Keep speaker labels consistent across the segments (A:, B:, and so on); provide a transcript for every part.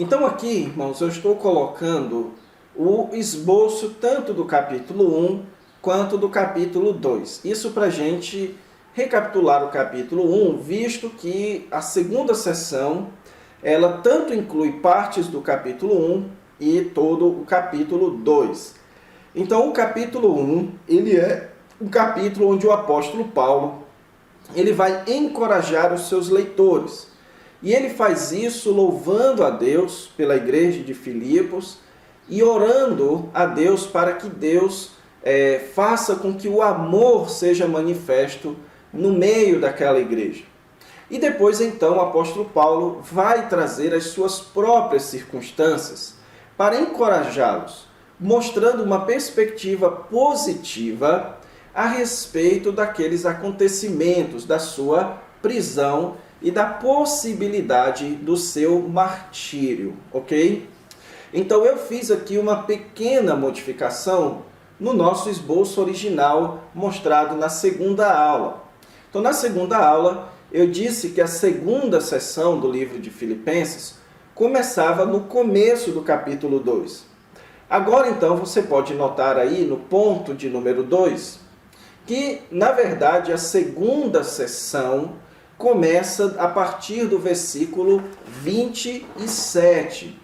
A: Então aqui, irmãos, eu estou colocando o esboço tanto do capítulo 1 quanto do capítulo 2. Isso para a gente recapitular o capítulo 1, visto que a segunda sessão, ela tanto inclui partes do capítulo 1 e todo o capítulo 2. Então o capítulo 1, ele é um capítulo onde o apóstolo Paulo, ele vai encorajar os seus leitores. E ele faz isso louvando a Deus pela igreja de Filipos e orando a Deus para que Deus faça com que o amor seja manifesto no meio daquela igreja. E depois, então, o apóstolo Paulo vai trazer as suas próprias circunstâncias para encorajá-los, mostrando uma perspectiva positiva a respeito daqueles acontecimentos, da sua prisão e da possibilidade do seu martírio, ok? Então eu fiz aqui uma pequena modificação no nosso esboço original mostrado na segunda aula. Então na segunda aula eu disse que a segunda sessão do livro de Filipenses começava no começo do capítulo 2. Agora então você pode notar aí no ponto de número 2 que na verdade a segunda sessão começa a partir do versículo 27.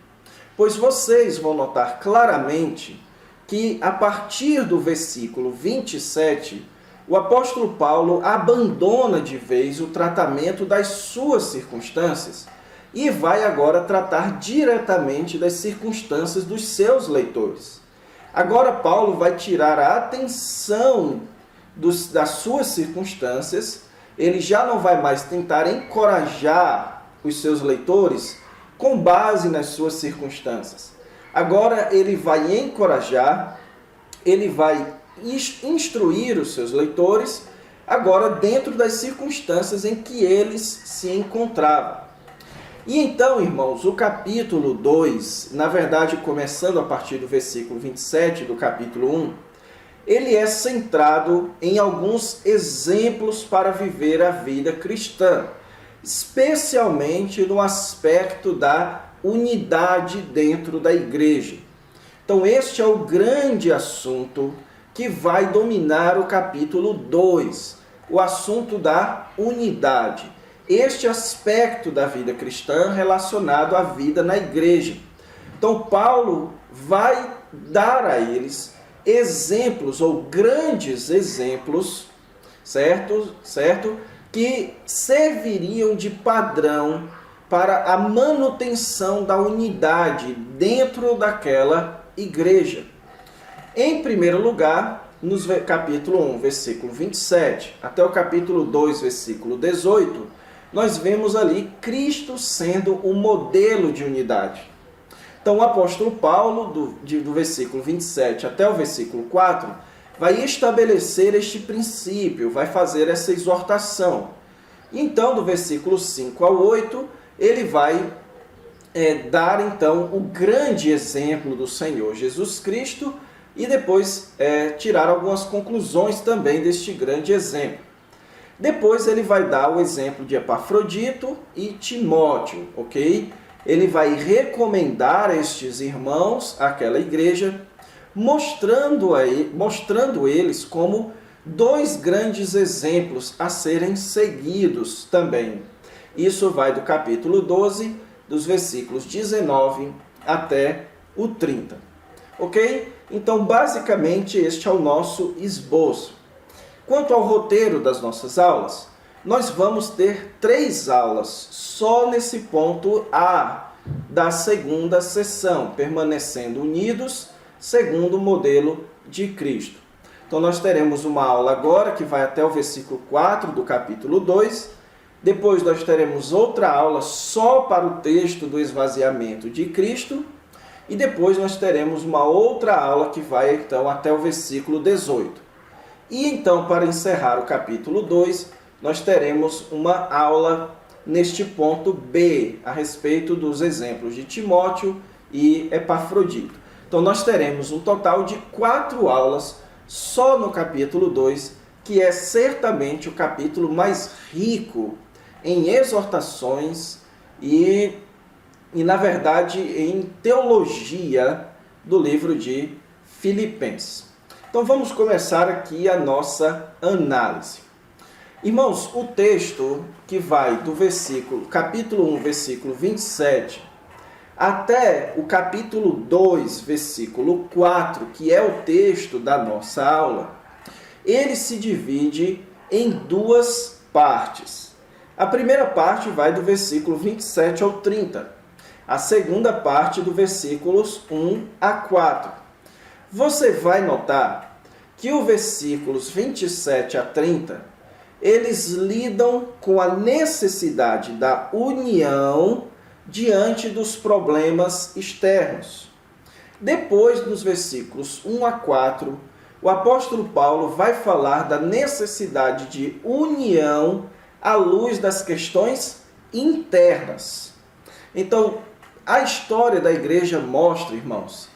A: Pois vocês vão notar claramente que a partir do versículo 27, o apóstolo Paulo abandona de vez o tratamento das suas circunstâncias e vai agora tratar diretamente das circunstâncias dos seus leitores. Agora Paulo vai tirar a atenção das suas circunstâncias. Ele já não vai mais tentar encorajar os seus leitores com base nas suas circunstâncias. Agora ele vai encorajar, ele vai instruir os seus leitores, agora dentro das circunstâncias em que eles se encontravam. E então, irmãos, o capítulo 2, na verdade começando a partir do versículo 27 do capítulo 1, ele é centrado em alguns exemplos para viver a vida cristã, especialmente no aspecto da unidade dentro da igreja. Então este é o grande assunto que vai dominar o capítulo 2, o assunto da unidade. Este aspecto da vida cristã relacionado à vida na igreja. Então Paulo vai dar a eles exemplos ou grandes exemplos, certo? Que serviriam de padrão para a manutenção da unidade dentro daquela igreja. Em primeiro lugar, no capítulo 1, versículo 27, até o capítulo 2, versículo 18, nós vemos ali Cristo sendo o modelo de unidade. Então o apóstolo Paulo, do versículo 27 até o versículo 4, vai estabelecer este princípio, vai fazer essa exortação. Então, do versículo 5 ao 8, ele vai dar então o grande exemplo do Senhor Jesus Cristo e depois tirar algumas conclusões também deste grande exemplo. Depois ele vai dar o exemplo de Epafrodito e Timóteo, ok? Ele vai recomendar a estes irmãos, àquela igreja, mostrando eles como dois grandes exemplos a serem seguidos também. Isso vai do capítulo 12, dos versículos 19 até o 30. Ok? Então, basicamente, este é o nosso esboço. Quanto ao roteiro das nossas aulas, nós vamos ter 3 aulas só nesse ponto A da segunda sessão, permanecendo unidos segundo o modelo de Cristo. Então nós teremos uma aula agora que vai até o versículo 4 do capítulo 2, depois nós teremos outra aula só para o texto do esvaziamento de Cristo, e depois nós teremos uma outra aula que vai então até o versículo 18. E então, para encerrar o capítulo 2, nós teremos uma aula neste ponto B, a respeito dos exemplos de Timóteo e Epafrodito. Então nós teremos um total de 4 aulas só no capítulo 2, que é certamente o capítulo mais rico em exortações e e, na verdade, em teologia do livro de Filipenses. Então vamos começar aqui a nossa análise. Irmãos, o texto que vai do capítulo 1, versículo 27, até o capítulo 2, versículo 4, que é o texto da nossa aula, ele se divide em duas partes. A primeira parte vai do versículo 27 ao 30. A segunda parte do versículos 1 a 4. Você vai notar que os versículos 27 a 30, eles lidam com a necessidade da união diante dos problemas externos. Depois, nos versículos 1 a 4, o apóstolo Paulo vai falar da necessidade de união à luz das questões internas. Então, a história da igreja mostra, irmãos,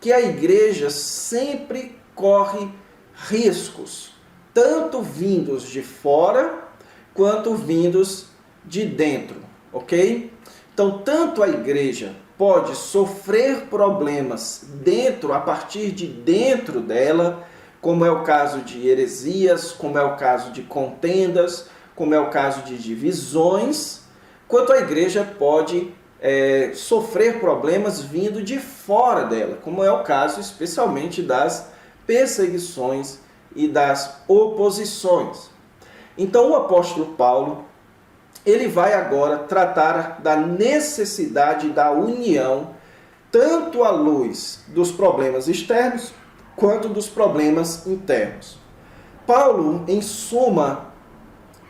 A: que a igreja sempre corre riscos, tanto vindos de fora, quanto vindos de dentro, ok? Então, tanto a igreja pode sofrer problemas a partir de dentro dela, como é o caso de heresias, como é o caso de contendas, como é o caso de divisões, quanto a igreja pode sofrer problemas vindo de fora dela, como é o caso especialmente das perseguições e das oposições. Então o apóstolo Paulo, ele vai agora tratar da necessidade da união, tanto à luz dos problemas externos, quanto dos problemas internos. Paulo, em suma,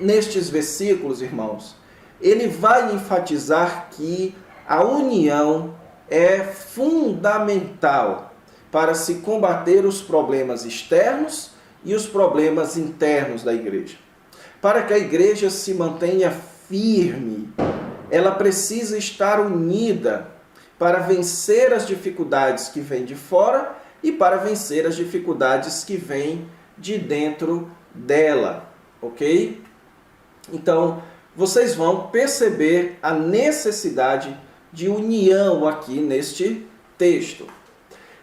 A: nestes versículos, irmãos, ele vai enfatizar que a união é fundamental para se combater os problemas externos e os problemas internos da igreja. Para que a igreja se mantenha firme, ela precisa estar unida para vencer as dificuldades que vêm de fora e para vencer as dificuldades que vêm de dentro dela, ok? Então, vocês vão perceber a necessidade de união aqui neste texto.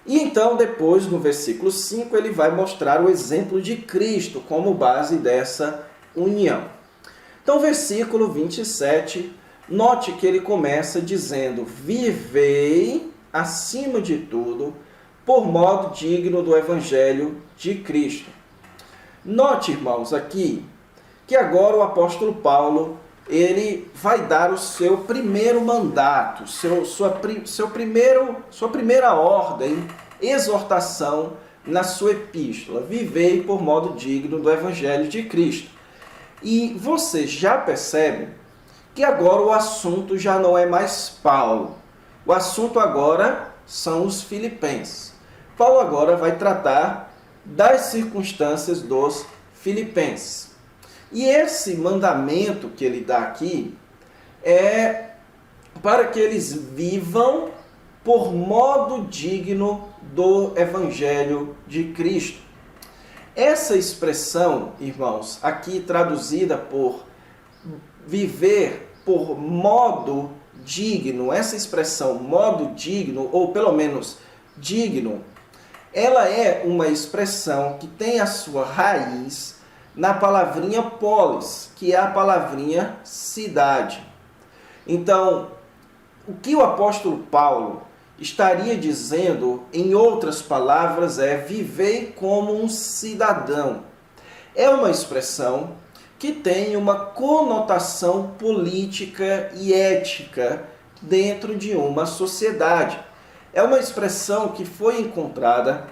A: E então, depois, no versículo 5, ele vai mostrar o exemplo de Cristo como base dessa união. Então, versículo 27, note que ele começa dizendo: vivei, acima de tudo, por modo digno do Evangelho de Cristo. Note, irmãos, aqui, que agora o apóstolo Paulo, ele vai dar o seu primeiro mandato, sua primeira ordem, exortação na sua epístola: vivei por modo digno do Evangelho de Cristo. E você já percebe que agora o assunto já não é mais Paulo. O assunto agora são os filipenses. Paulo agora vai tratar das circunstâncias dos filipenses. E esse mandamento que ele dá aqui é para que eles vivam por modo digno do Evangelho de Cristo. Essa expressão, irmãos, aqui traduzida por viver por modo digno, essa expressão modo digno, ou pelo menos digno, ela é uma expressão que tem a sua raiz na palavrinha polis, que é a palavrinha cidade. Então, o que o apóstolo Paulo estaria dizendo, em outras palavras, é: vivei como um cidadão. É uma expressão que tem uma conotação política e ética dentro de uma sociedade. É uma expressão que foi encontrada,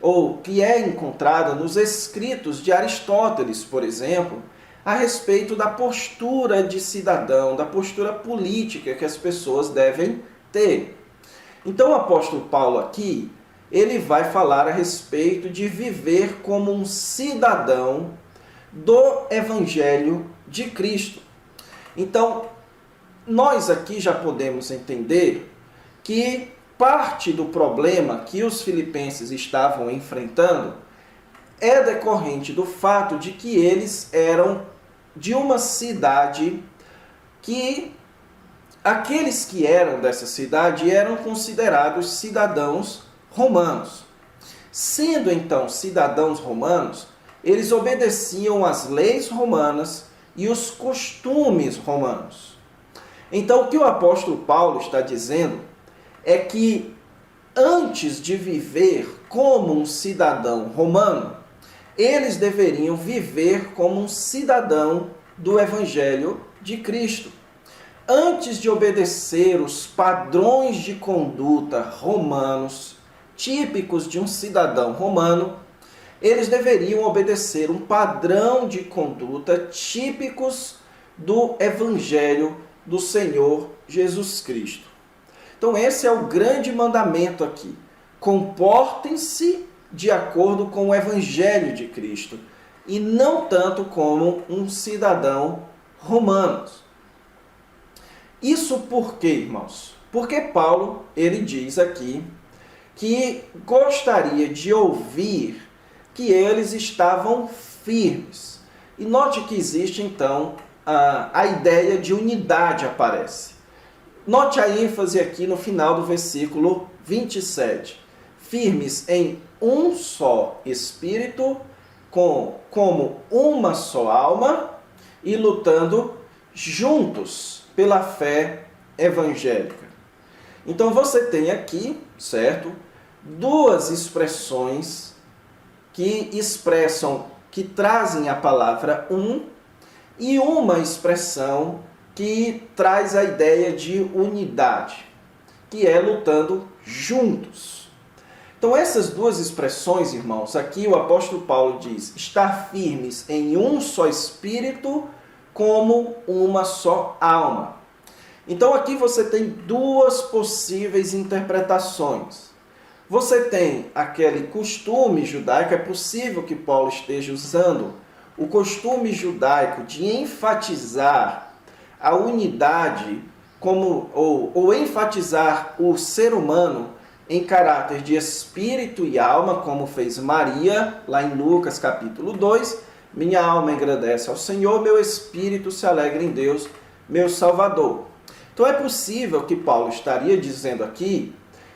A: ou que é encontrada nos escritos de Aristóteles, por exemplo, a respeito da postura de cidadão, da postura política que as pessoas devem ter. Então o apóstolo Paulo aqui, ele vai falar a respeito de viver como um cidadão do Evangelho de Cristo. Então, nós aqui já podemos entender que parte do problema que os filipenses estavam enfrentando é decorrente do fato de que eles eram de uma cidade que aqueles que eram dessa cidade eram considerados cidadãos romanos. Sendo então cidadãos romanos, eles obedeciam às leis romanas e os costumes romanos. Então, o que o apóstolo Paulo está dizendo é que antes de viver como um cidadão romano, eles deveriam viver como um cidadão do Evangelho de Cristo. Antes de obedecer os padrões de conduta romanos, típicos de um cidadão romano, eles deveriam obedecer um padrão de conduta típicos do Evangelho do Senhor Jesus Cristo. Então esse é o grande mandamento aqui. Comportem-se de acordo com o Evangelho de Cristo e não tanto como um cidadão romano. Isso por quê, irmãos? Porque Paulo, ele diz aqui que gostaria de ouvir que eles estavam firmes. E note que existe então a ideia de unidade aparece. Note a ênfase aqui no final do versículo 27. Firmes em um só espírito, como uma só alma e lutando juntos pela fé evangélica. Então você tem aqui, certo, duas expressões que expressam, que trazem a palavra um, e uma expressão que traz a ideia de unidade, que é lutando juntos. Então essas duas expressões, irmãos, aqui o apóstolo Paulo diz, estar firmes em um só espírito, como uma só alma. Então aqui você tem duas possíveis interpretações. Você tem aquele costume judaico, é possível que Paulo esteja usando o costume judaico de enfatizar a unidade ou enfatizar o ser humano em caráter de espírito e alma, como fez Maria, lá em Lucas capítulo 2, minha alma engrandece ao Senhor, meu espírito se alegra em Deus, meu Salvador. Então é possível que Paulo estaria dizendo aqui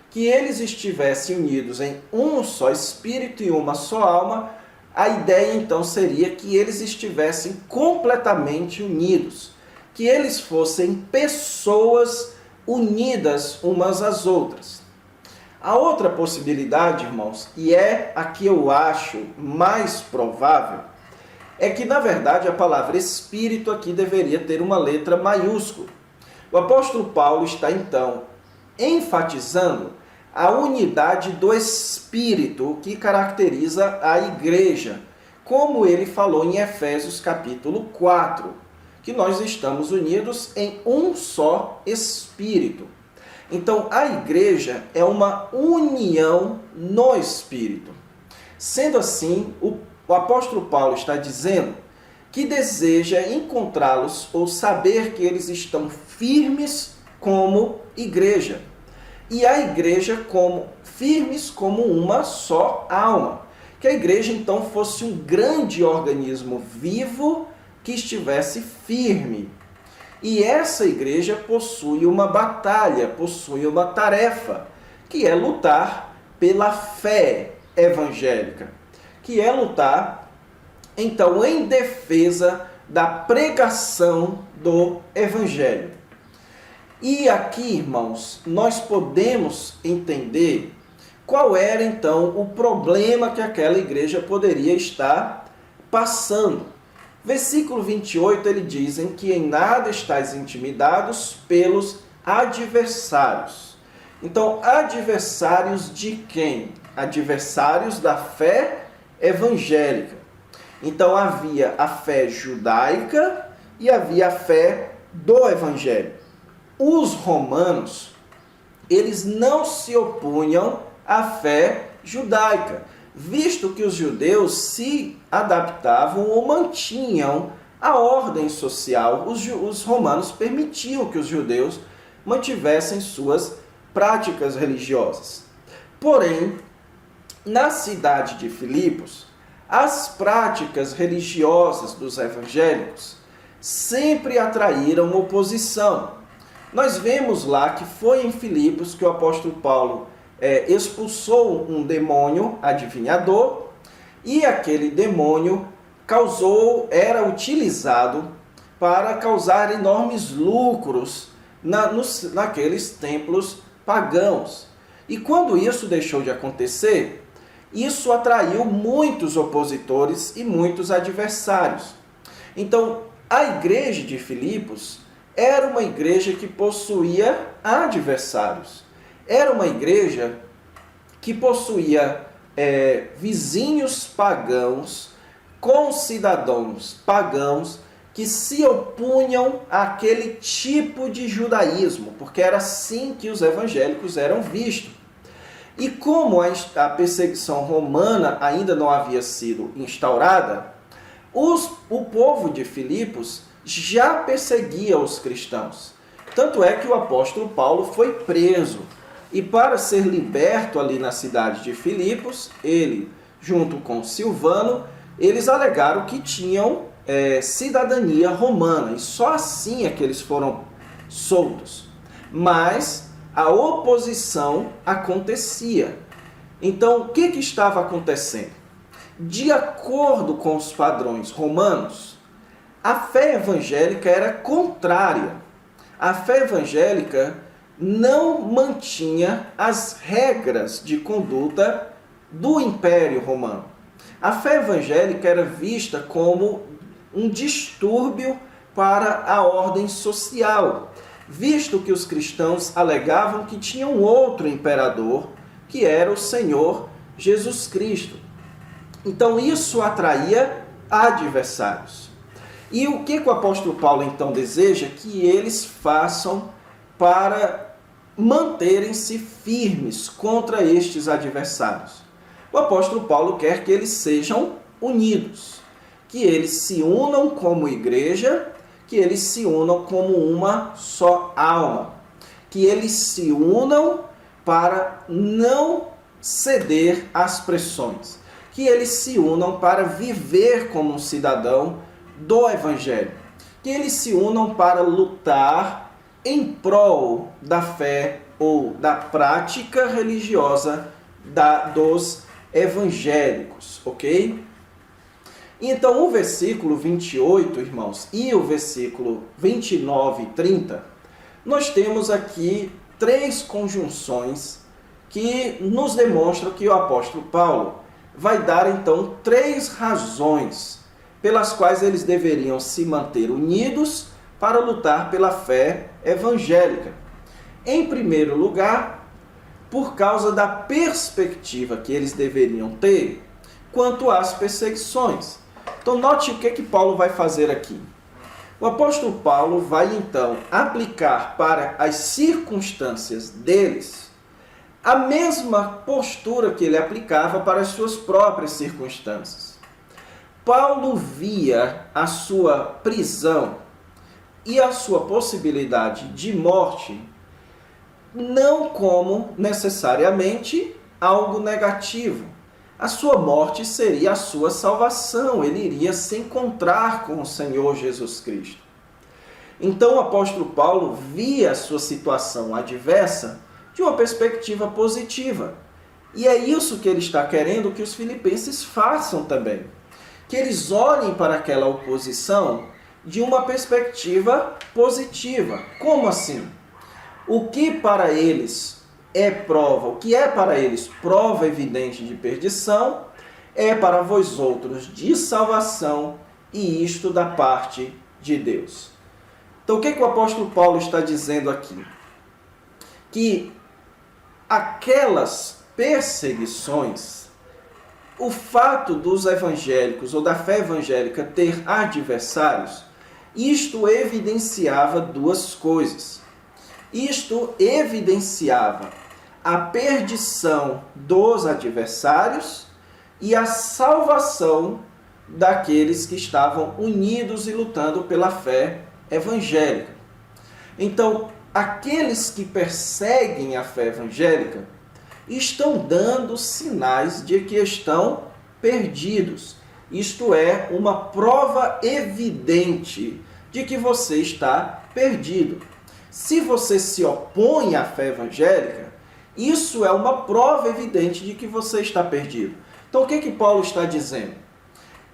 A: que eles estivessem unidos em um só espírito e uma só alma. A ideia então seria que eles estivessem completamente unidos, que eles fossem pessoas unidas umas às outras. A outra possibilidade, irmãos, e é a que eu acho mais provável, é que, na verdade, a palavra espírito aqui deveria ter uma letra maiúscula. O apóstolo Paulo está, então, enfatizando a unidade do espírito que caracteriza a igreja, como ele falou em Efésios capítulo 4, que nós estamos unidos em um só espírito. Então, a igreja é uma união no Espírito. Sendo assim, o apóstolo Paulo está dizendo que deseja encontrá-los ou saber que eles estão firmes como igreja. E a igreja firmes como uma só alma. Que a igreja, então, fosse um grande organismo vivo que estivesse firme. E essa igreja possui uma batalha, possui uma tarefa, que é lutar pela fé evangélica, que é lutar, então, em defesa da pregação do evangelho. E aqui, irmãos, nós podemos entender qual era, então, o problema que aquela igreja poderia estar passando. Versículo 28, ele diz que em nada estáis intimidados pelos adversários. Então, adversários de quem? Adversários da fé evangélica. Então, havia a fé judaica e havia a fé do evangelho. Os romanos, eles não se opunham à fé judaica, visto que os judeus se adaptavam ou mantinham a ordem social. Os romanos permitiam que os judeus mantivessem suas práticas religiosas. Porém, na cidade de Filipos, as práticas religiosas dos evangélicos sempre atraíram oposição. nós vemos lá que foi em Filipos que o apóstolo Paulo expulsou um demônio adivinhador, e aquele demônio era utilizado para causar enormes lucros naqueles templos pagãos. E quando isso deixou de acontecer, isso atraiu muitos opositores e muitos adversários. Então, a igreja de Filipos era uma igreja que possuía adversários. Era uma igreja que possuía vizinhos pagãos, concidadãos pagãos, que se opunham àquele tipo de judaísmo, porque era assim que os evangélicos eram vistos. E como a perseguição romana ainda não havia sido instaurada, o povo de Filipos já perseguia os cristãos. Tanto é que o apóstolo Paulo foi preso. E para ser liberto ali na cidade de Filipos, ele, junto com Silvano, eles alegaram que tinham cidadania romana. E só assim é que eles foram soltos. Mas a oposição acontecia. Então, o que estava acontecendo? De acordo com os padrões romanos, a fé evangélica era contrária. A fé evangélica não mantinha as regras de conduta do Império Romano. A fé evangélica era vista como um distúrbio para a ordem social, visto que os cristãos alegavam que tinham outro imperador, que era o Senhor Jesus Cristo. Então isso atraía adversários. E o que o apóstolo Paulo então deseja? Que eles façam para manterem-se firmes contra estes adversários. O apóstolo Paulo quer que eles sejam unidos, que eles se unam como igreja, que eles se unam como uma só alma, que eles se unam para não ceder às pressões, que eles se unam para viver como um cidadão do Evangelho, que eles se unam para lutar em prol da fé ou da prática religiosa dos evangélicos, ok? Então o versículo 28, irmãos, e o versículo 29 e 30, nós temos aqui três conjunções que nos demonstram que o apóstolo Paulo vai dar então três razões pelas quais eles deveriam se manter unidos para lutar pela fé evangélica. Em primeiro lugar, por causa da perspectiva que eles deveriam ter quanto às perseguições. Então note o que Paulo vai fazer aqui. O apóstolo Paulo vai então aplicar para as circunstâncias deles a mesma postura que ele aplicava para as suas próprias circunstâncias. Paulo via a sua prisão e a sua possibilidade de morte não como necessariamente algo negativo. A sua morte seria a sua salvação, ele iria se encontrar com o Senhor Jesus Cristo. Então o apóstolo Paulo via a sua situação adversa de uma perspectiva positiva. E é isso que ele está querendo que os filipenses façam também. Que eles olhem para aquela oposição de uma perspectiva positiva. Como assim? O que para eles é prova, o que é para eles prova evidente de perdição, é para vós outros de salvação, e isto da parte de Deus. Então o que o apóstolo Paulo está dizendo aqui? Que aquelas perseguições, o fato dos evangélicos ou da fé evangélica ter adversários, isto evidenciava duas coisas. Isto evidenciava a perdição dos adversários e a salvação daqueles que estavam unidos e lutando pela fé evangélica. Então, aqueles que perseguem a fé evangélica estão dando sinais de que estão perdidos. Isto é, uma prova evidente de que você está perdido. Se você se opõe à fé evangélica, isso é uma prova evidente de que você está perdido. Então o que Paulo está dizendo?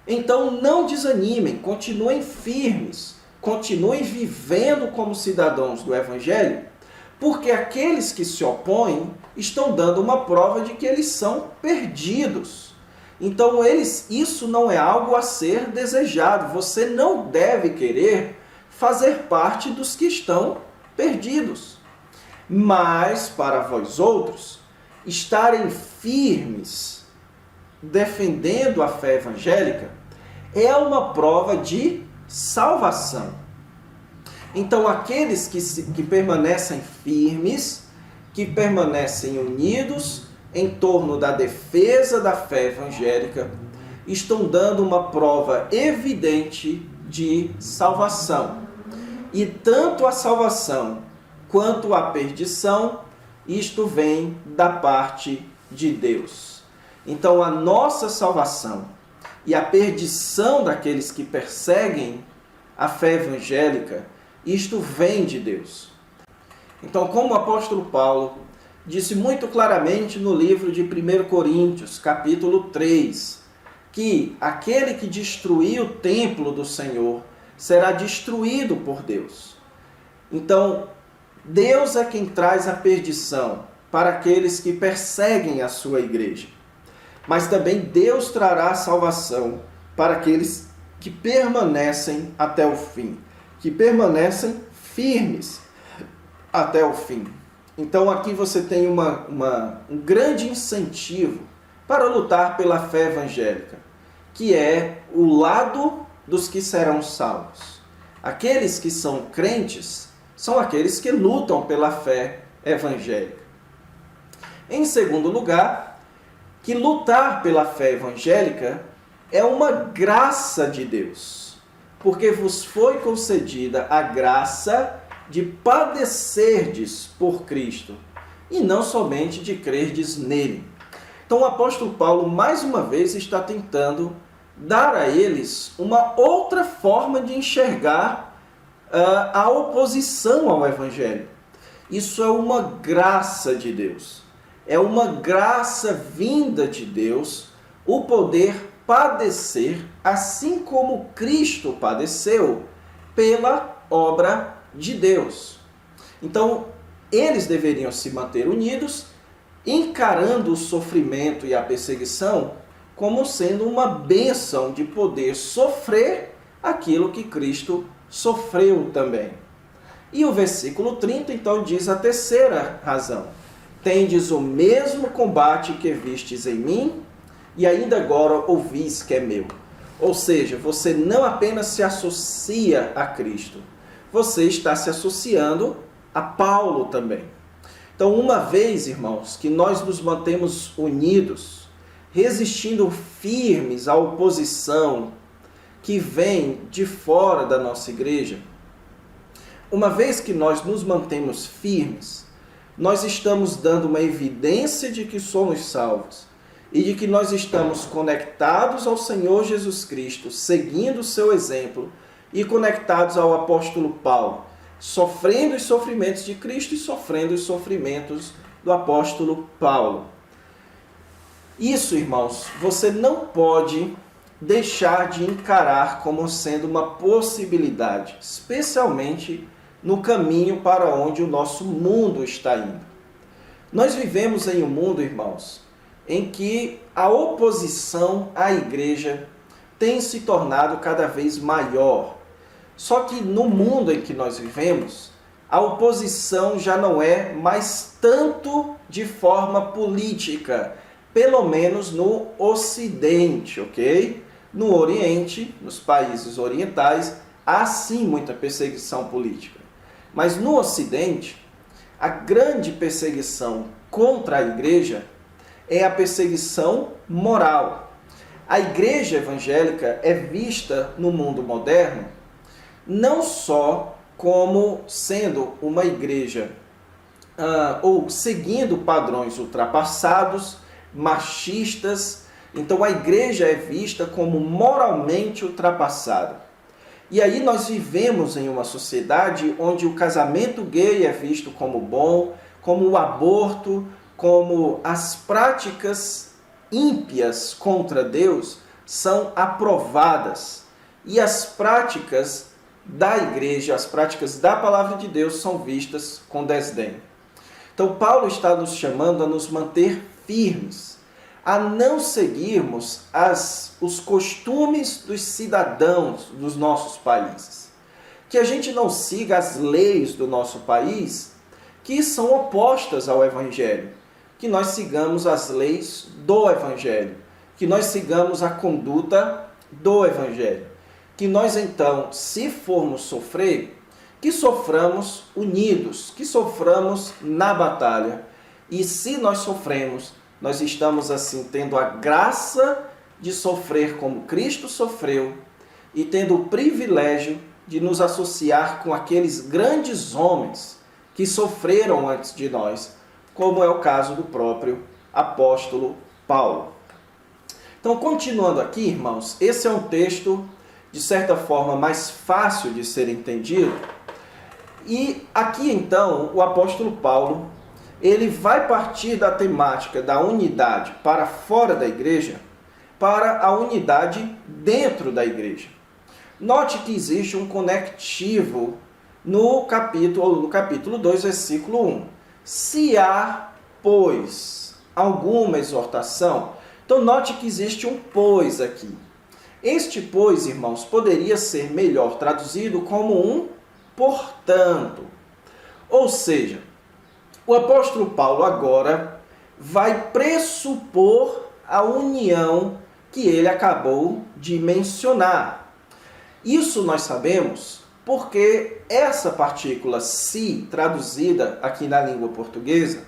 A: Então não desanimem, continuem firmes, continuem vivendo como cidadãos do Evangelho, porque aqueles que se opõem estão dando uma prova de que eles são perdidos. Então isso não é algo a ser desejado. Você não deve querer fazer parte dos que estão perdidos. Mas para vós outros, estarem firmes, defendendo a fé evangélica, é uma prova de salvação. Então, aqueles que permanecem firmes, que permanecem unidos em torno da defesa da fé evangélica, estão dando uma prova evidente de salvação. E tanto a salvação quanto a perdição, isto vem da parte de Deus. Então, a nossa salvação e a perdição daqueles que perseguem a fé evangélica, isto vem de Deus. Então, como o apóstolo Paulo disse muito claramente no livro de 1 Coríntios, capítulo 3, que aquele que destruir o templo do Senhor será destruído por Deus. Então, Deus é quem traz a perdição para aqueles que perseguem a sua igreja. Mas também Deus trará a salvação para aqueles que permanecem até o fim, que permanecem firmes até o fim. Então aqui você tem um grande incentivo para lutar pela fé evangélica, que é o lado dos que serão salvos. Aqueles que são crentes são aqueles que lutam pela fé evangélica. Em segundo lugar, que lutar pela fé evangélica é uma graça de Deus, porque vos foi concedida a graça de padecerdes por Cristo, e não somente de crerdes nele. Então o apóstolo Paulo, mais uma vez, está tentando dar a eles uma outra forma de enxergar a oposição ao Evangelho. Isso é uma graça de Deus. É uma graça vinda de Deus o poder padecer assim como Cristo padeceu pela obra de Deus. Então, eles deveriam se manter unidos, encarando o sofrimento e a perseguição como sendo uma bênção de poder sofrer aquilo que Cristo sofreu também. E o versículo 30, então, diz a terceira razão. Tendes o mesmo combate que vistes em mim, e ainda agora ouvis que é meu. Ou seja, você não apenas se associa a Cristo, você está se associando a Paulo também. Então, uma vez, irmãos, que nós nos mantemos unidos, resistindo firmes à oposição que vem de fora da nossa igreja, uma vez que nós nos mantemos firmes, nós estamos dando uma evidência de que somos salvos e de que nós estamos conectados ao Senhor Jesus Cristo, seguindo o seu exemplo e conectados ao apóstolo Paulo, sofrendo os sofrimentos de Cristo e sofrendo os sofrimentos do apóstolo Paulo. Isso, irmãos, você não pode deixar de encarar como sendo uma possibilidade, especialmente no caminho para onde o nosso mundo está indo. Nós vivemos em um mundo, irmãos, em que a oposição à igreja tem se tornado cada vez maior. Só que no mundo em que nós vivemos, a oposição já não é mais tanto de forma política, pelo menos no Ocidente, ok? No Oriente, nos países orientais, há sim muita perseguição política. Mas no Ocidente, a grande perseguição contra a igreja é a perseguição moral. A igreja evangélica é vista no mundo moderno não só como sendo uma igreja ou seguindo padrões ultrapassados, machistas. Então a igreja é vista como moralmente ultrapassada. E aí nós vivemos em uma sociedade onde o casamento gay é visto como bom, como o aborto, como as práticas ímpias contra Deus são aprovadas. E as práticas da igreja, as práticas da palavra de Deus são vistas com desdém. Então Paulo está nos chamando a nos manter firmes, a não seguirmos os costumes dos cidadãos dos nossos países. Que a gente não siga as leis do nosso país, que são opostas ao Evangelho. Que nós sigamos as leis do Evangelho. Que nós sigamos a conduta do Evangelho. Que nós, então, se formos sofrer, que soframos unidos, que soframos na batalha. E se nós sofremos, nós estamos assim tendo a graça de sofrer como Cristo sofreu e tendo o privilégio de nos associar com aqueles grandes homens que sofreram antes de nós, como é o caso do próprio apóstolo Paulo. Então, continuando aqui, irmãos, esse é um texto, de certa forma, mais fácil de ser entendido. E aqui, então, o apóstolo Paulo, ele vai partir da temática da unidade para fora da igreja, para a unidade dentro da igreja. Note que existe um conectivo no capítulo 2, versículo 1. Se há, pois, alguma exortação, então note que existe um pois aqui. Este pois, irmãos, poderia ser melhor traduzido como um portanto. Ou seja, o apóstolo Paulo agora vai pressupor a união que ele acabou de mencionar. Isso nós sabemos porque essa partícula se, traduzida aqui na língua portuguesa,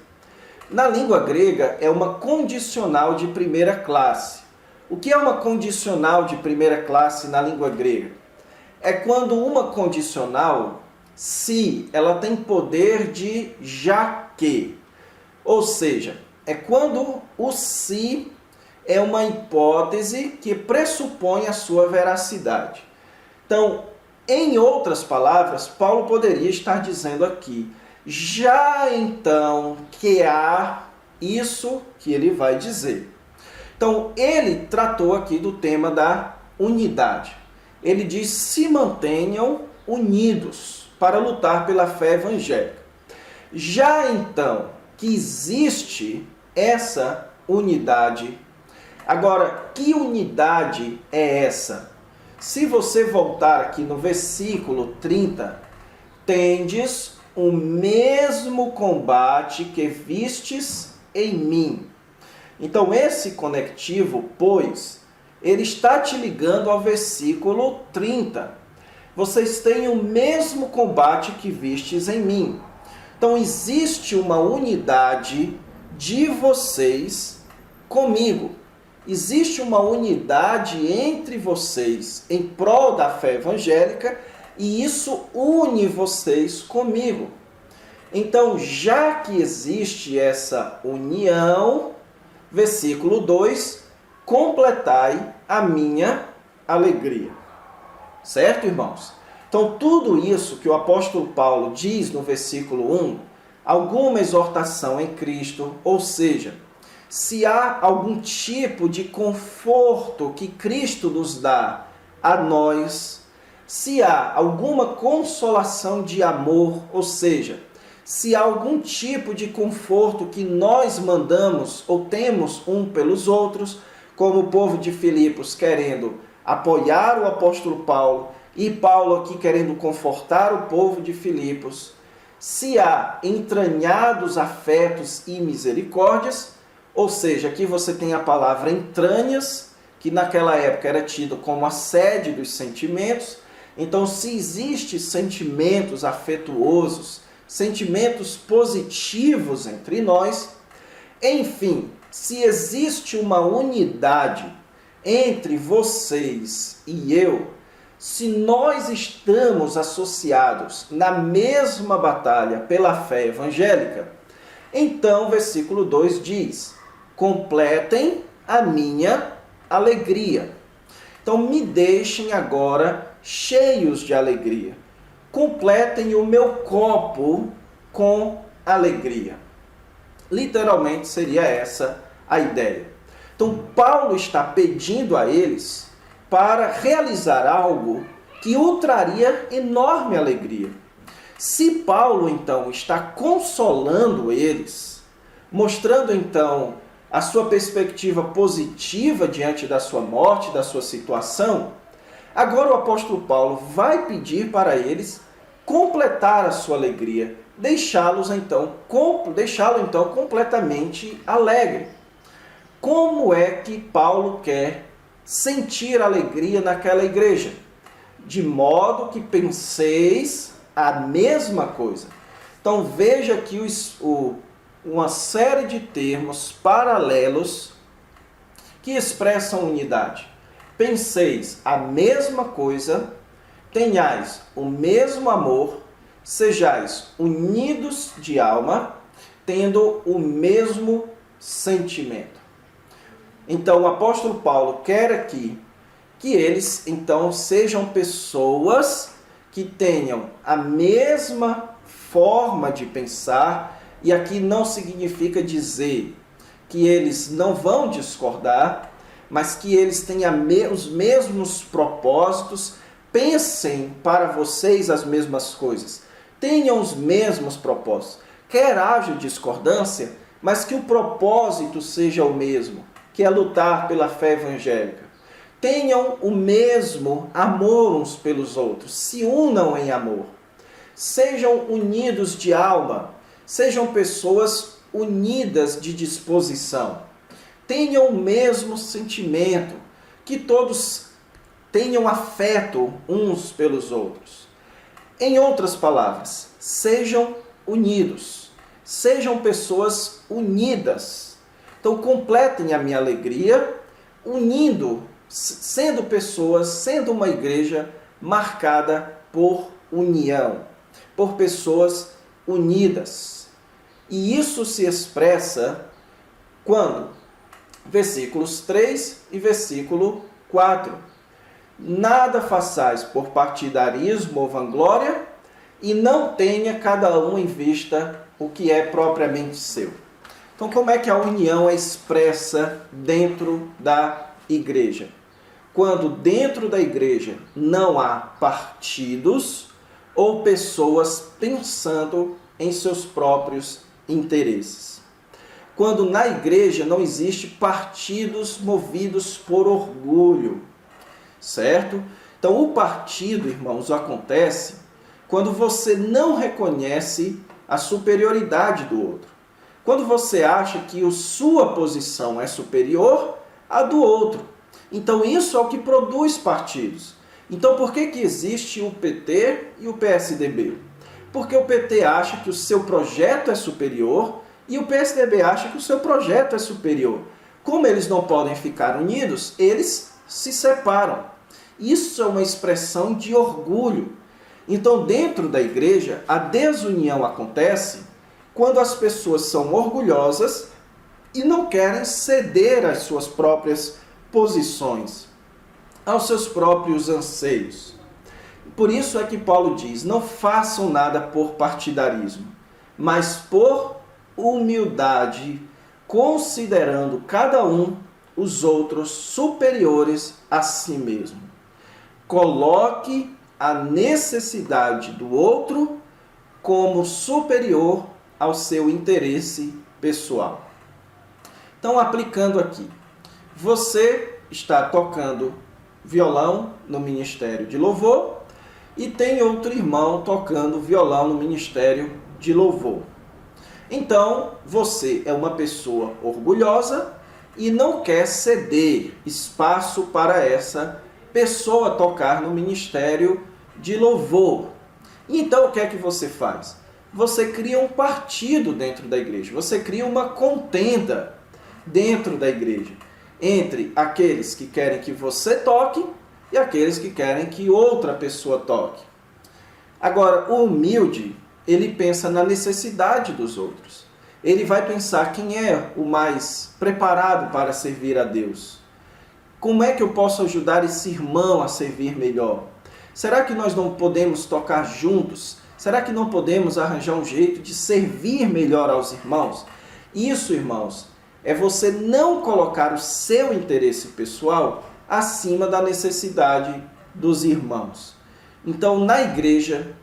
A: na língua grega é uma condicional de primeira classe. O que é uma condicional de primeira classe na língua grega? É quando uma condicional, se, ela tem poder de já que. Ou seja, é quando o se é uma hipótese que pressupõe a sua veracidade. Então, em outras palavras, Paulo poderia estar dizendo aqui, já então que há isso que ele vai dizer. Então, ele tratou aqui do tema da unidade. Ele diz, se mantenham unidos para lutar pela fé evangélica. Já então que existe essa unidade, agora, que unidade é essa? Se você voltar aqui no versículo 30, tendes o mesmo combate que vistes em mim. Então, esse conectivo, pois, ele está te ligando ao versículo 30. Vocês têm o mesmo combate que vistes em mim. Então, existe uma unidade de vocês comigo. Existe uma unidade entre vocês em prol da fé evangélica e isso une vocês comigo. Então, já que existe essa união, versículo 2, completai a minha alegria. Certo, irmãos? Então, tudo isso que o apóstolo Paulo diz no versículo 1, alguma exortação em Cristo, ou seja, se há algum tipo de conforto que Cristo nos dá a nós, se há alguma consolação de amor, ou seja, se há algum tipo de conforto que nós mandamos ou temos um pelos outros, como o povo de Filipos querendo apoiar o apóstolo Paulo e Paulo aqui querendo confortar o povo de Filipos, se há entranhados afetos e misericórdias, ou seja, aqui você tem a palavra entranhas, que naquela época era tido como a sede dos sentimentos. Então, se existem sentimentos afetuosos, sentimentos positivos entre nós, enfim, se existe uma unidade entre vocês e eu, se nós estamos associados na mesma batalha pela fé evangélica, então, versículo 2 diz, completem a minha alegria. Então me deixem agora cheios de alegria. Completem o meu copo com alegria. Literalmente seria essa a ideia. Então Paulo está pedindo a eles para realizar algo que o traria enorme alegria. Se Paulo então está consolando eles, mostrando então a sua perspectiva positiva diante da sua morte, da sua situação, agora o apóstolo Paulo vai pedir para eles completar a sua alegria, deixá-lo então completamente alegre. Como é que Paulo quer sentir alegria naquela igreja? De modo que penseis a mesma coisa. Então veja aqui uma série de termos paralelos que expressam unidade. Penseis a mesma coisa, tenhais o mesmo amor, sejais unidos de alma, tendo o mesmo sentimento. Então o apóstolo Paulo quer aqui que eles então sejam pessoas que tenham a mesma forma de pensar, e aqui não significa dizer que eles não vão discordar, mas que eles tenham os mesmos propósitos, pensem para vocês as mesmas coisas, tenham os mesmos propósitos. Quer haja discordância, mas que o propósito seja o mesmo, que é lutar pela fé evangélica. Tenham o mesmo amor uns pelos outros, se unam em amor. Sejam unidos de alma, sejam pessoas unidas de disposição. Tenham o mesmo sentimento, que todos tenham afeto uns pelos outros. Em outras palavras, sejam unidos, sejam pessoas unidas. Então completem a minha alegria, sendo pessoas, sendo uma igreja marcada por união, por pessoas unidas. E isso se expressa quando? Versículos 3 e versículo 4. Nada façais por partidarismo ou vanglória, e não tenha cada um em vista o que é propriamente seu. Então, como é que a união é expressa dentro da igreja? Quando dentro da igreja não há partidos ou pessoas pensando em seus próprios interesses. Quando na igreja não existe partidos movidos por orgulho, certo? Então o partido, irmãos, acontece quando você não reconhece a superioridade do outro. Quando você acha que a sua posição é superior à do outro. Então isso é o que produz partidos. Então por que existe o PT e o PSDB? Porque o PT acha que o seu projeto é superior e o PSDB acha que o seu projeto é superior. Como eles não podem ficar unidos, eles se separam. Isso é uma expressão de orgulho. Então, dentro da igreja, a desunião acontece quando as pessoas são orgulhosas e não querem ceder às suas próprias posições, aos seus próprios anseios. Por isso é que Paulo diz, não façam nada por partidarismo, mas por humildade, considerando cada um os outros superiores a si mesmo. Coloque a necessidade do outro como superior ao seu interesse pessoal. Então, aplicando aqui, você está tocando violão no ministério de louvor e tem outro irmão tocando violão no ministério de louvor. Então, você é uma pessoa orgulhosa e não quer ceder espaço para essa pessoa tocar no ministério de louvor. Então, o que é que você faz? Você cria um partido dentro da igreja, você cria uma contenda dentro da igreja entre aqueles que querem que você toque e aqueles que querem que outra pessoa toque. Agora, o humilde, ele pensa na necessidade dos outros. Ele vai pensar quem é o mais preparado para servir a Deus. Como é que eu posso ajudar esse irmão a servir melhor? Será que nós não podemos tocar juntos? Será que não podemos arranjar um jeito de servir melhor aos irmãos? Isso, irmãos, é você não colocar o seu interesse pessoal acima da necessidade dos irmãos. Então, na igreja,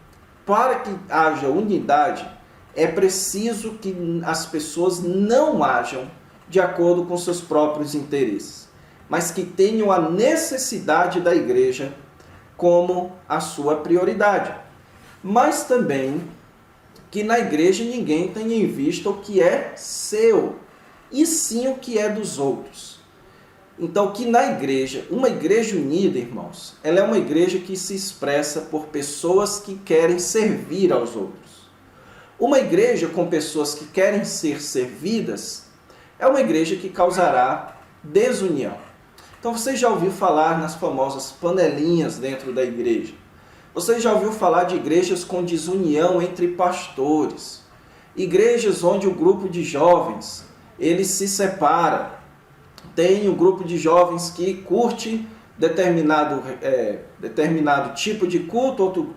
A: para que haja unidade, é preciso que as pessoas não ajam de acordo com seus próprios interesses, mas que tenham a necessidade da igreja como a sua prioridade. Mas também que na igreja ninguém tenha em vista o que é seu, e sim o que é dos outros. Então, que na igreja, uma igreja unida, irmãos, ela é uma igreja que se expressa por pessoas que querem servir aos outros. Uma igreja com pessoas que querem ser servidas é uma igreja que causará desunião. Então, você já ouviu falar nas famosas panelinhas dentro da igreja? Você já ouviu falar de igrejas com desunião entre pastores? Igrejas onde o grupo de jovens, ele se separa. Tem um grupo de jovens que curte determinado tipo de culto, outro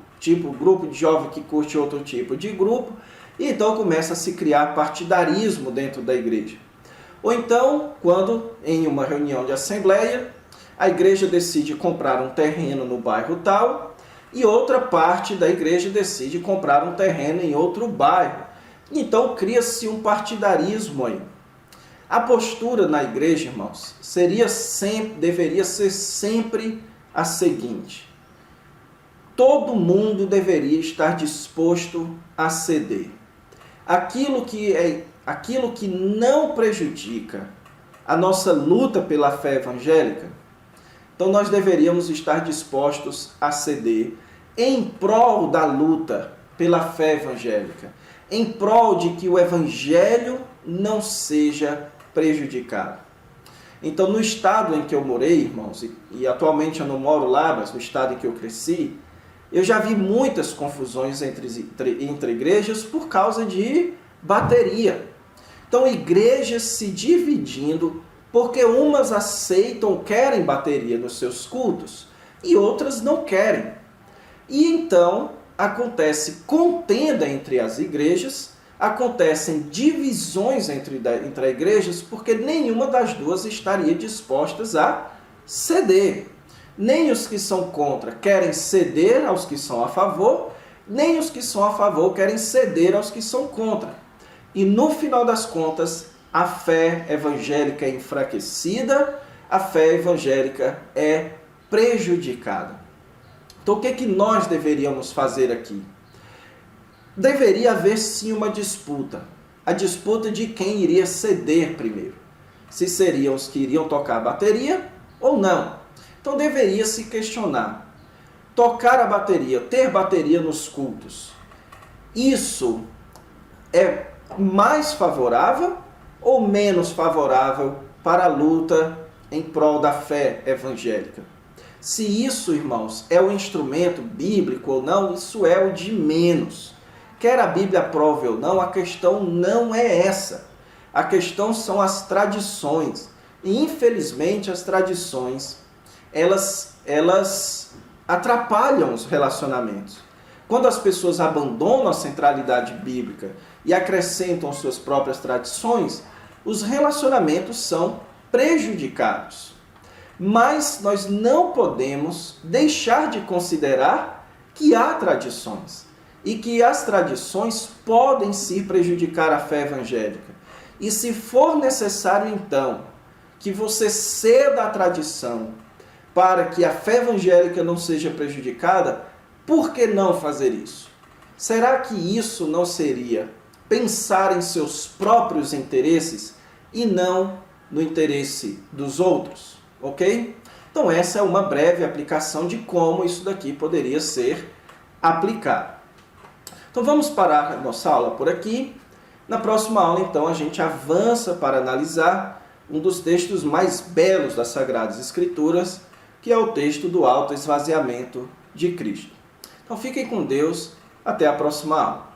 A: grupo de jovem que curte outro tipo de grupo, e então começa a se criar partidarismo dentro da igreja. Ou então, quando em uma reunião de assembleia, a igreja decide comprar um terreno no bairro tal, e outra parte da igreja decide comprar um terreno em outro bairro. Então cria-se um partidarismo aí. A postura na igreja, irmãos, deveria ser sempre a seguinte: todo mundo deveria estar disposto a ceder. Aquilo que não prejudica a nossa luta pela fé evangélica, então nós deveríamos estar dispostos a ceder em prol da luta pela fé evangélica, em prol de que o evangelho não seja prejudicado. Então, no estado em que eu morei, irmãos, e atualmente eu não moro lá, mas no estado em que eu cresci, eu já vi muitas confusões entre igrejas por causa de bateria. Então, igrejas se dividindo porque umas aceitam, querem bateria nos seus cultos e outras não querem. E então acontece contenda entre as igrejas, acontecem divisões entre igrejas porque nenhuma das duas estaria dispostas a ceder. Nem os que são contra querem ceder aos que são a favor, nem os que são a favor querem ceder aos que são contra. E no final das contas, a fé evangélica é enfraquecida, a fé evangélica é prejudicada. Então, o que nós deveríamos fazer aqui? Deveria haver sim uma disputa. A disputa de quem iria ceder primeiro. Se seriam os que iriam tocar a bateria ou não. Então, deveria se questionar. Tocar a bateria, ter bateria nos cultos, isso é mais favorável ou menos favorável para a luta em prol da fé evangélica? Se isso, irmãos, é o instrumento bíblico ou não, isso é o de menos. Quer a Bíblia aprove ou não, a questão não é essa. A questão são as tradições. E, infelizmente, as tradições, elas atrapalham os relacionamentos. Quando as pessoas abandonam a centralidade bíblica e acrescentam suas próprias tradições, os relacionamentos são prejudicados. Mas nós não podemos deixar de considerar que há tradições e que as tradições podem sim prejudicar a fé evangélica. E se for necessário, então, que você ceda à tradição para que a fé evangélica não seja prejudicada, por que não fazer isso? Será que isso não seria pensar em seus próprios interesses e não no interesse dos outros? Ok? Então essa é uma breve aplicação de como isso daqui poderia ser aplicado. Então vamos parar a nossa aula por aqui. Na próxima aula, então, a gente avança para analisar um dos textos mais belos das Sagradas Escrituras, que é o texto do autoesvaziamento de Cristo. Então fiquem com Deus, até a próxima aula.